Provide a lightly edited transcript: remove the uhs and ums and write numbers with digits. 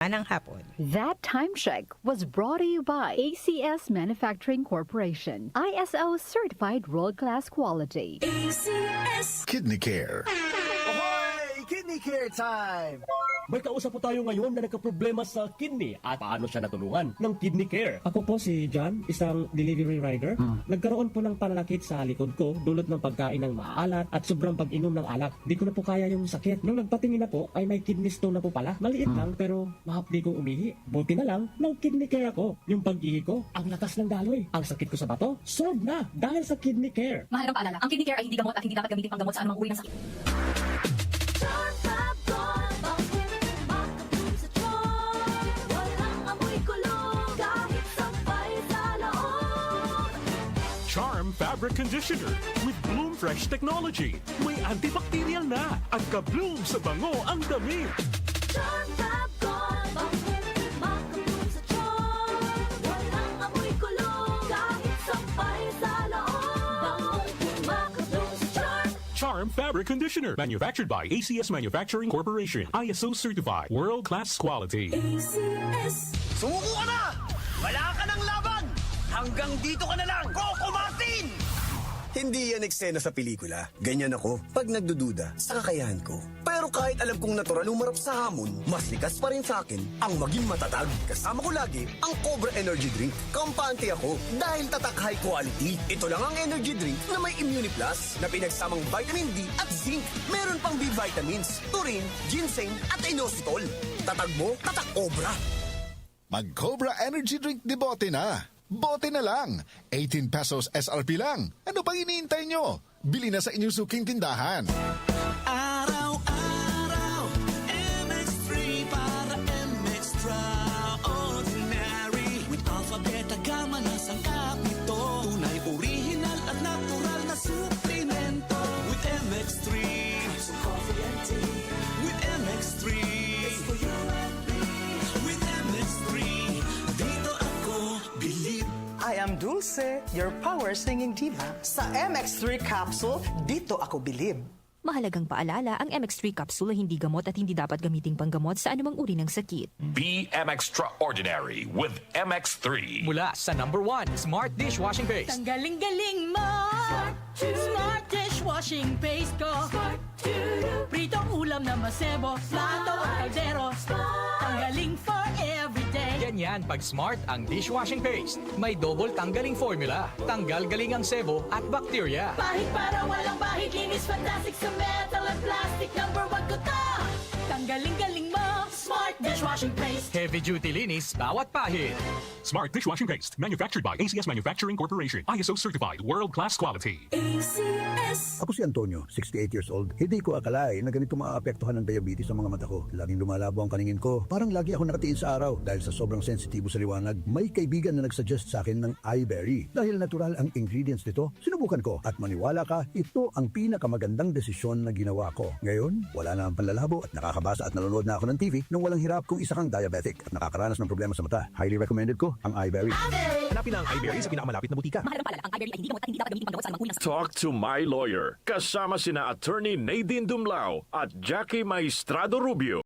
Kanang hapon. That time check was brought to you by ACS Manufacturing Corporation, ISO certified world-class quality. Kidney Care. Ahoy! Kidney Care time! May kausap po tayo ngayon na nagka-problema sa kidney at paano siya natulungan ng Kidney Care. Ako po si John, isang delivery rider. Nagkaroon po ng pananakit sa likod ko dulot ng pagkain ng maalat at sobrang pag-inom ng alak. Di ko na po kaya yung sakit. Nung nagpatingin na po ay may kidney stone na po pala. Maliit lang pero mahapdi kong umihi. Buti na lang ng Kidney Care ako. Yung pag-ihi ko, ang lakas ng daloy. Ang sakit ko sa bato, solved na dahil sa Kidney Care. Mahalagang paalala, ang Kidney Care ay hindi gamot at hindi dapat gamitin panggamot sa anumang uri ng sakit. Charm Fabric Conditioner with Bloom Fresh Technology. May antibacterial na at ka-bloom sa bango ang damit. Charm Fab Gold, bakit makabloom sa charm? Walang amoy kulong, kahit sampay sa loob. Bangong makabloom sa charm. Charm Fabric Conditioner. Manufactured by ACS Manufacturing Corporation. ISO certified. World-class quality. ACS. Sumuko ka na! Wala ka ng laban! Hanggang dito ka na lang! Coco Martin! Hindi yan eksena sa pelikula. Ganyan ako pag nagdududa sa kakayahan ko. Pero kahit alam kong natural umarap sa hamon, mas likas pa rin sa akin ang maging matatag. Kasama ko lagi ang Cobra Energy Drink. Kampante ako dahil tatak high quality. Ito lang ang energy drink na may Immune Plus na pinagsamang vitamin D at zinc. Meron pang B vitamins, taurine, ginseng at inositol. Tatag mo, tatak Cobra. Mag-Cobra Energy Drink de bote na. Bote na lang. 18 pesos SRP lang. Ano pang iniintay nyo? Bili na sa inyong suking tindahan. Araw-araw, MX3 para MX-Traordinary. With Alpha, Beta, Gamma na sangkap nito. Tunay, original at natural na suplemento. With MX3, so coffee and tea. With MX3, it's for you and me. With MX3, dito ako believe. I am Dulce, your power singing diva. Sa MX3 capsule, dito ako bilib. Mahalagang paalala, ang MX3 capsule ay hindi gamot at hindi dapat gamiting panggamot sa anumang uri ng sakit. Be MX-Traordinary with MX3. Mula sa #1 Smart Dishwashing Paste. Tanggaling-galing mo. Smart dishwashing paste ko. Pritong ulam na masebo. Plato at kaldero. Tanggaling for everyday. Ganyan pag Smart ang dishwashing paste. May double tanggaling formula. Tanggal galing ang sebo at bakterya. Pahit para walang bahid. Linis fantastic sa metal at plastic. #1 ko to. Tanggaling-galing mo. Smart dishwashing paste. Heavy duty linis bawat pahid. Smart Dishwashing Paste. Manufactured by ACS Manufacturing Corporation. ISO certified. World-class quality. ACS. Ako si Antonio, 68 years old. Hindi ko akalain na ganito maaapektuhan ng diabetes sa mga mata ko. Laging lumalabo ang paningin ko. Parang lagi ako nakatiin sa araw dahil sa sobrang sensitibo sa liwanag. May kaibigan na nagsuggest sa akin ng iBerry. Dahil natural ang ingredients nito, sinubukan ko. At maniwala ka, ito ang pinakamagandang desisyon na ginawa ko. Ngayon, wala na ang panlalabo at nakakabasa at nanonood na ako ng TV nung walang hirap kung isa kang diabetic at nakakaranas ng problema sa mata. Highly recommended ko ang iBerry. Hanapin ang iBerry sa pinakamalapit na butika. Mahalagang paalala, ang iBerry ay hindi gamot at hindi dapat gamitin panggamot sa anumang uri ng sakit. Talk to my lawyer. Kasama sina Attorney Nadine Dumlao at Jackie Maestrado Rubio.